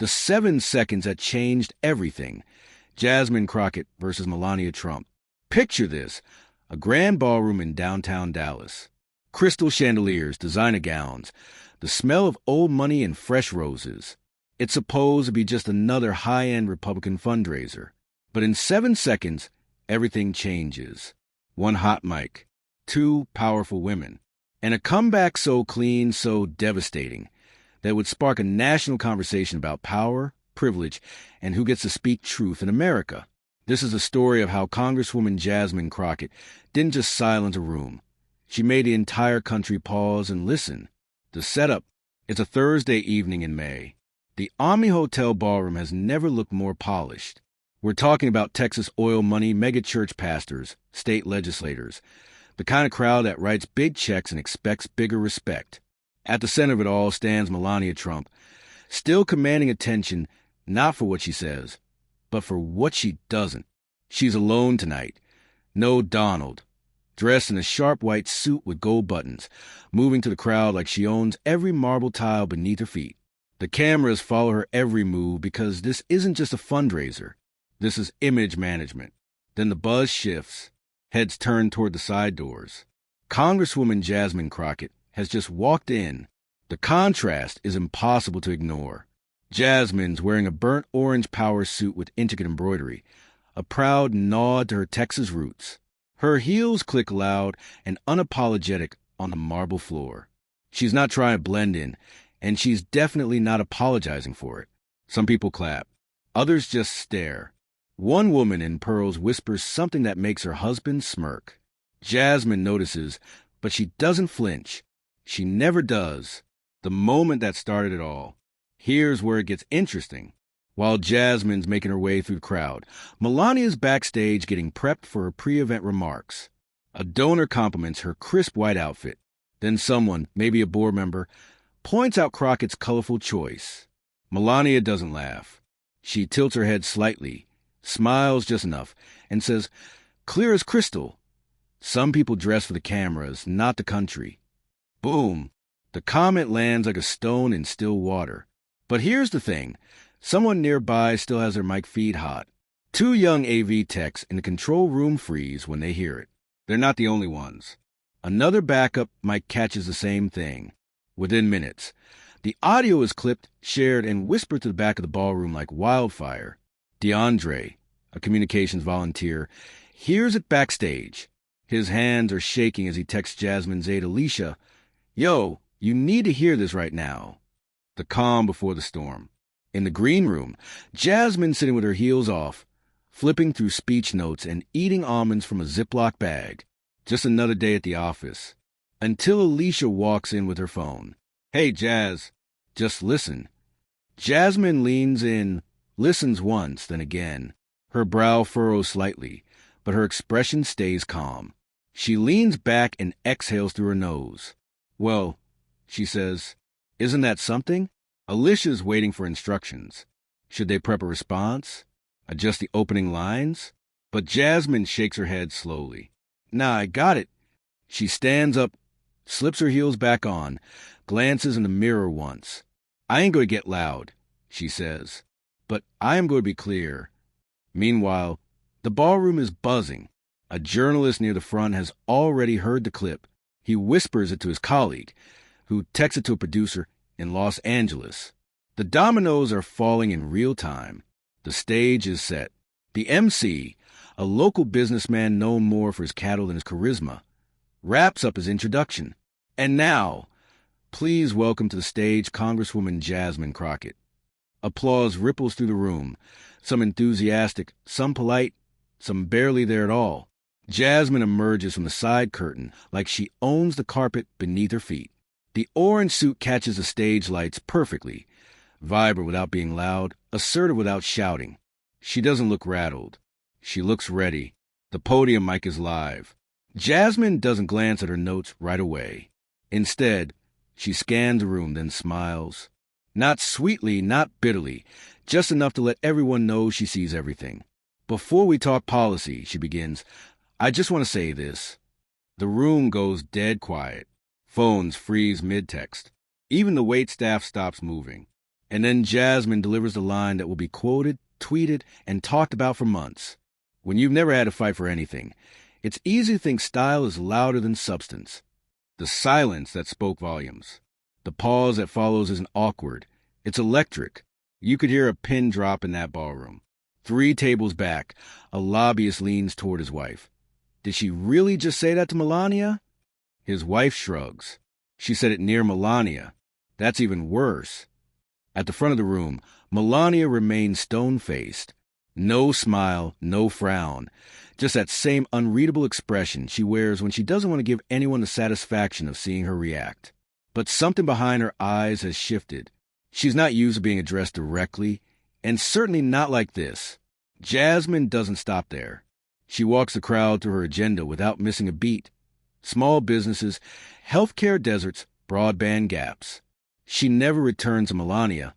The 7 seconds that changed everything. Jasmine Crockett versus Melania Trump. Picture this. A grand ballroom in downtown Dallas. Crystal chandeliers, designer gowns, the smell of old money and fresh roses. It's supposed to be just another high-end Republican fundraiser. But in 7 seconds, everything changes. 1 hot mic, 2 powerful women, and a comeback so clean, so devastating, that would spark a national conversation about power, privilege, and who gets to speak truth in America. This is a story of how Congresswoman Jasmine Crockett didn't just silence a room. She made the entire country pause and listen. The setup. It's a Thursday evening in May. The Omni Hotel ballroom has never looked more polished. We're talking about Texas oil money, megachurch pastors, state legislators, the kind of crowd that writes big checks and expects bigger respect. At the center of it all stands Melania Trump, still commanding attention not for what she says, but for what she doesn't. She's alone tonight. No Donald, dressed in a sharp white suit with gold buttons, moving to the crowd like she owns every marble tile beneath her feet. The cameras follow her every move because this isn't just a fundraiser. This is image management. Then the buzz shifts. Heads turn toward the side doors. Congresswoman Jasmine Crockett has just walked in. The contrast is impossible to ignore. Jasmine's wearing a burnt orange power suit with intricate embroidery, a proud nod to her Texas roots. Her heels click loud and unapologetic on the marble floor. She's not trying to blend in, and she's definitely not apologizing for it. Some people clap. Others just stare. One woman in pearls whispers something that makes her husband smirk. Jasmine notices, but she doesn't flinch. She never does. The moment that started it all. Here's where it gets interesting. While Jasmine's making her way through the crowd, Melania's backstage getting prepped for her pre-event remarks. A donor compliments her crisp white outfit. Then someone, maybe a board member, points out Crockett's colorful choice. Melania doesn't laugh. She tilts her head slightly, smiles just enough, and says, "Clear as crystal." Some people dress for the cameras, not the country. Boom. The comment lands like a stone in still water. But here's the thing. Someone nearby still has their mic feed hot. 2 young AV techs in the control room freeze when they hear it. They're not the only ones. Another backup mic catches the same thing. Within minutes, the audio is clipped, shared, and whispered to the back of the ballroom like wildfire. DeAndre, a communications volunteer, hears it backstage. His hands are shaking as he texts Jasmine's aide Alicia, "Yo, you need to hear this right now." The calm before the storm. In the green room, Jasmine sitting with her heels off, flipping through speech notes and eating almonds from a Ziploc bag. Just another day at the office. Until Alicia walks in with her phone. "Hey, Jazz, just listen." Jasmine leans in, listens once, then again. Her brow furrows slightly, but her expression stays calm. She leans back and exhales through her nose. "Well," she says, "isn't that something?" Alicia's waiting for instructions. Should they prep a response? Adjust the opening lines? But Jasmine shakes her head slowly. "Nah, I got it." She stands up, slips her heels back on, glances in the mirror once. "I ain't going to get loud," she says, "but I am going to be clear." Meanwhile, the ballroom is buzzing. A journalist near the front has already heard the clip. He whispers it to his colleague, who texts it to a producer in Los Angeles. The dominoes are falling in real time. The stage is set. The MC, a local businessman known more for his cattle than his charisma, wraps up his introduction. And now, please welcome to the stage Congresswoman Jasmine Crockett. Applause ripples through the room, some enthusiastic, some polite, some barely there at all. Jasmine emerges from the side curtain like she owns the carpet beneath her feet. The orange suit catches the stage lights perfectly, vibrant without being loud, assertive without shouting. She doesn't look rattled. She looks ready. The podium mic is live. Jasmine doesn't glance at her notes right away. Instead, she scans the room, then smiles. Not sweetly, not bitterly, just enough to let everyone know she sees everything. "Before we talk policy," she begins, "I just want to say this." The room goes dead quiet. Phones freeze mid-text. Even the wait staff stops moving. And then Jasmine delivers the line that will be quoted, tweeted, and talked about for months. When you've never had to fight for anything, it's easy to think style is louder than substance. The silence that spoke volumes. The pause that follows isn't awkward. It's electric. You could hear a pin drop in that ballroom. 3 tables back, a lobbyist leans toward his wife. Did she really just say that to Melania? His wife shrugs. She said it near Melania. That's even worse. At the front of the room, Melania remains stone-faced. No smile, no frown. Just that same unreadable expression she wears when she doesn't want to give anyone the satisfaction of seeing her react. But something behind her eyes has shifted. She's not used to being addressed directly, and certainly not like this. Jasmine doesn't stop there. She walks the crowd through her agenda without missing a beat. Small businesses, healthcare deserts, broadband gaps. She never returns to Melania,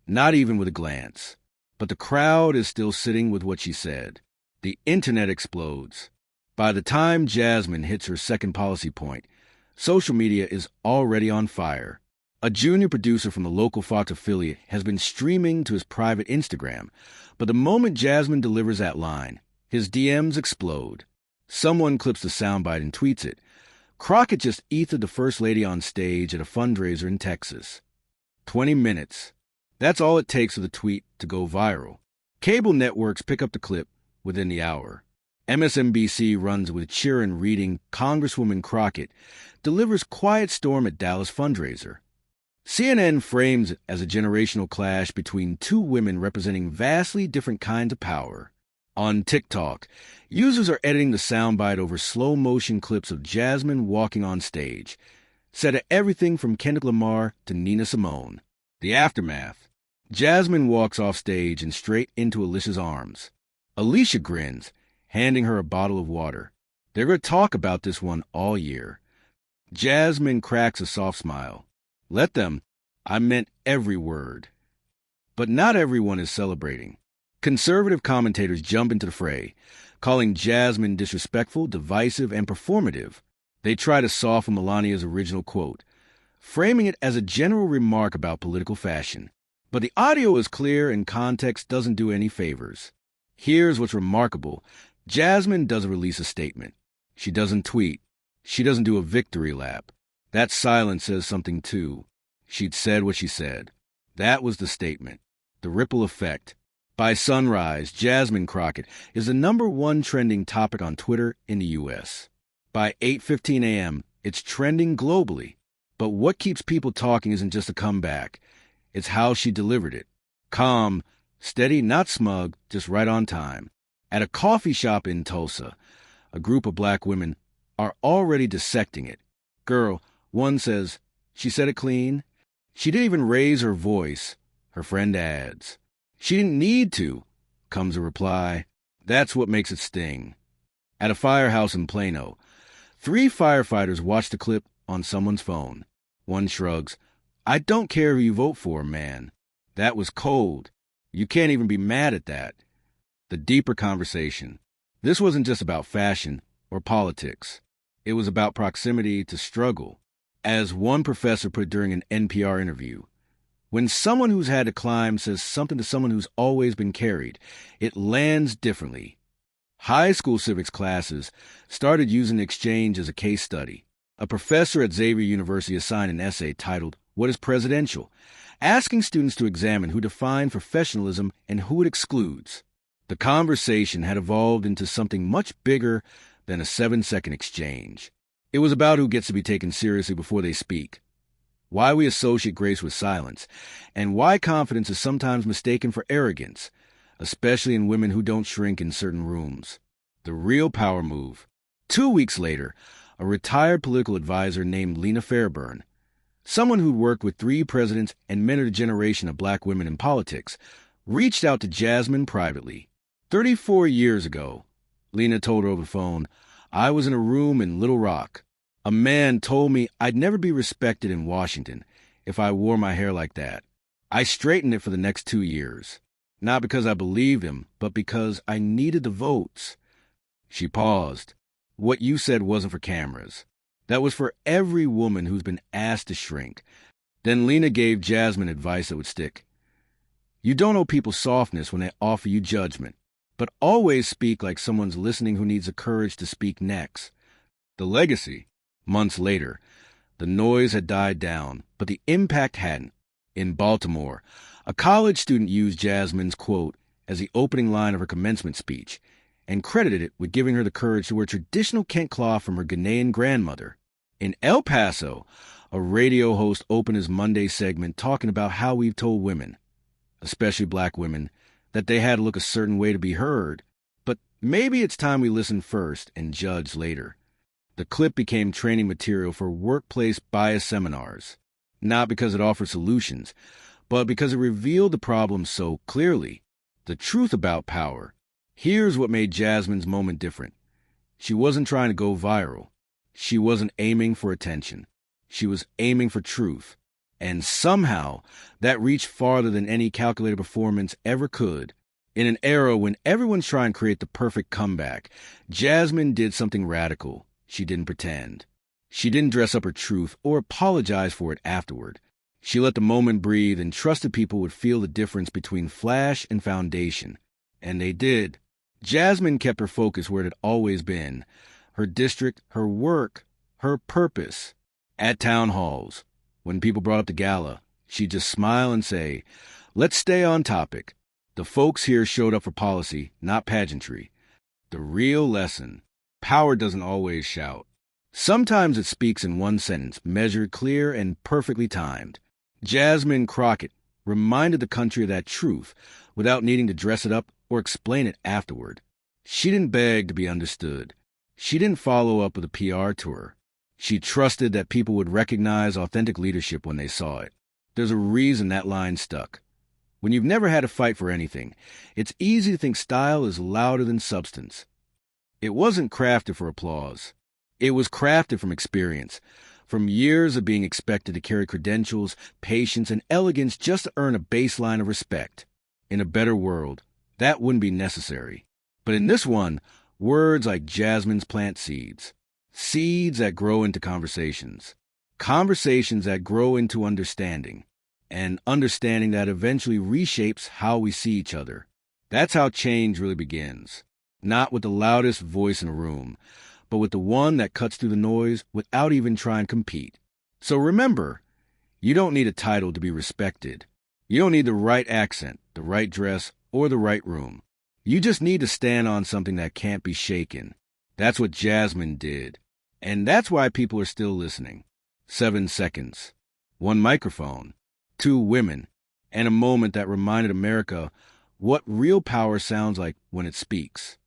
not even with a glance. But the crowd is still sitting with what she said. The internet explodes. By the time Jasmine hits her second policy point, social media is already on fire. A junior producer from the local Fox affiliate has been streaming to his private Instagram, but the moment Jasmine delivers that line, his DMs explode. Someone clips the soundbite and tweets it. Crockett just ethered the First Lady on stage at a fundraiser in Texas. 20 minutes. That's all it takes for the tweet to go viral. Cable networks pick up the clip within the hour. MSNBC runs with Sheeran reading Congresswoman Crockett delivers quiet storm at Dallas fundraiser. CNN frames it as a generational clash between 2 women representing vastly different kinds of power. On TikTok, users are editing the soundbite over slow-motion clips of Jasmine walking on stage, set to everything from Kendrick Lamar to Nina Simone. The aftermath. Jasmine walks off stage and straight into Alicia's arms. Alicia grins, handing her a bottle of water. They're going to talk about this one all year. Jasmine cracks a soft smile. Let them. I meant every word. But not everyone is celebrating. Conservative commentators jump into the fray, calling Jasmine disrespectful, divisive, and performative. They try to soften Melania's original quote, framing it as a general remark about political fashion. But the audio is clear and context doesn't do any favors. Here's what's remarkable. Jasmine doesn't release a statement. She doesn't tweet. She doesn't do a victory lap. That silence says something too. She'd said what she said. That was the statement. The ripple effect. By sunrise, Jasmine Crockett is the #1 trending topic on Twitter in the U.S. By 8:15 a.m., it's trending globally. But what keeps people talking isn't just a comeback. It's how she delivered it. Calm, steady, not smug, just right on time. At a coffee shop in Tulsa, a group of black women are already dissecting it. Girl, one says, she said it clean. She didn't even raise her voice, her friend adds. She didn't need to, comes a reply. That's what makes it sting. At a firehouse in Plano, 3 firefighters watch the clip on someone's phone. One shrugs. I don't care who you vote for, man. That was cold. You can't even be mad at that. The deeper conversation. This wasn't just about fashion or politics. It was about proximity to struggle. As one professor put during an NPR interview, when someone who's had to climb says something to someone who's always been carried, it lands differently. High school civics classes started using the exchange as a case study. A professor at Xavier University assigned an essay titled, What is Presidential?, asking students to examine who defines professionalism and who it excludes. The conversation had evolved into something much bigger than a 7-second exchange. It was about who gets to be taken seriously before they speak, why we associate grace with silence, and why confidence is sometimes mistaken for arrogance, especially in women who don't shrink in certain rooms. The real power move. 2 weeks later, a retired political advisor named Lena Fairburn, someone who'd worked with 3 presidents and mentored a generation of black women in politics, reached out to Jasmine privately. 34 years ago, Lena told her over the phone, I was in a room in Little Rock. A man told me I'd never be respected in Washington if I wore my hair like that. I straightened it for the next 2 years. Not because I believed him, but because I needed the votes. She paused. What you said wasn't for cameras. That was for every woman who's been asked to shrink. Then Lena gave Jasmine advice that would stick. You don't owe people softness when they offer you judgment, but always speak like someone's listening who needs the courage to speak next. The legacy. Months later, the noise had died down, but the impact hadn't. In Baltimore, a college student used Jasmine's quote as the opening line of her commencement speech and credited it with giving her the courage to wear traditional Kent cloth from her Ghanaian grandmother. In El Paso, a radio host opened his Monday segment talking about how we've told women, especially black women, that they had to look a certain way to be heard. But maybe it's time we listen first and judge later. The clip became training material for workplace bias seminars, not because it offered solutions, but because it revealed the problem so clearly. The truth about power. Here's what made Jasmine's moment different. She wasn't trying to go viral. She wasn't aiming for attention. She was aiming for truth. And somehow, that reached farther than any calculated performance ever could. In an era when everyone's trying to create the perfect comeback, Jasmine did something radical. She didn't pretend. She didn't dress up her truth or apologize for it afterward. She let the moment breathe and trusted people would feel the difference between flash and foundation. And they did. Jasmine kept her focus where it had always been. Her district, her work, her purpose. At town halls, when people brought up the gala, she'd just smile and say, "Let's stay on topic. The folks here showed up for policy, not pageantry." The real lesson. Power doesn't always shout. Sometimes it speaks in one sentence, measured, clear, and perfectly timed. Jasmine Crockett reminded the country of that truth without needing to dress it up or explain it afterward. She didn't beg to be understood. She didn't follow up with a PR tour. She trusted that people would recognize authentic leadership when they saw it. There's a reason that line stuck. When you've never had to fight for anything, it's easy to think style is louder than substance. It wasn't crafted for applause. It was crafted from experience, from years of being expected to carry credentials, patience, and elegance just to earn a baseline of respect. In a better world, that wouldn't be necessary. But in this one, words like Jasmine's plant seeds. Seeds that grow into conversations. Conversations that grow into understanding. And understanding that eventually reshapes how we see each other. That's how change really begins. Not with the loudest voice in a room, but with the one that cuts through the noise without even trying to compete. So remember, you don't need a title to be respected. You don't need the right accent, the right dress, or the right room. You just need to stand on something that can't be shaken. That's what Jasmine did. And that's why people are still listening. 7 seconds. 1 microphone. 2 women. And a moment that reminded America what real power sounds like when it speaks.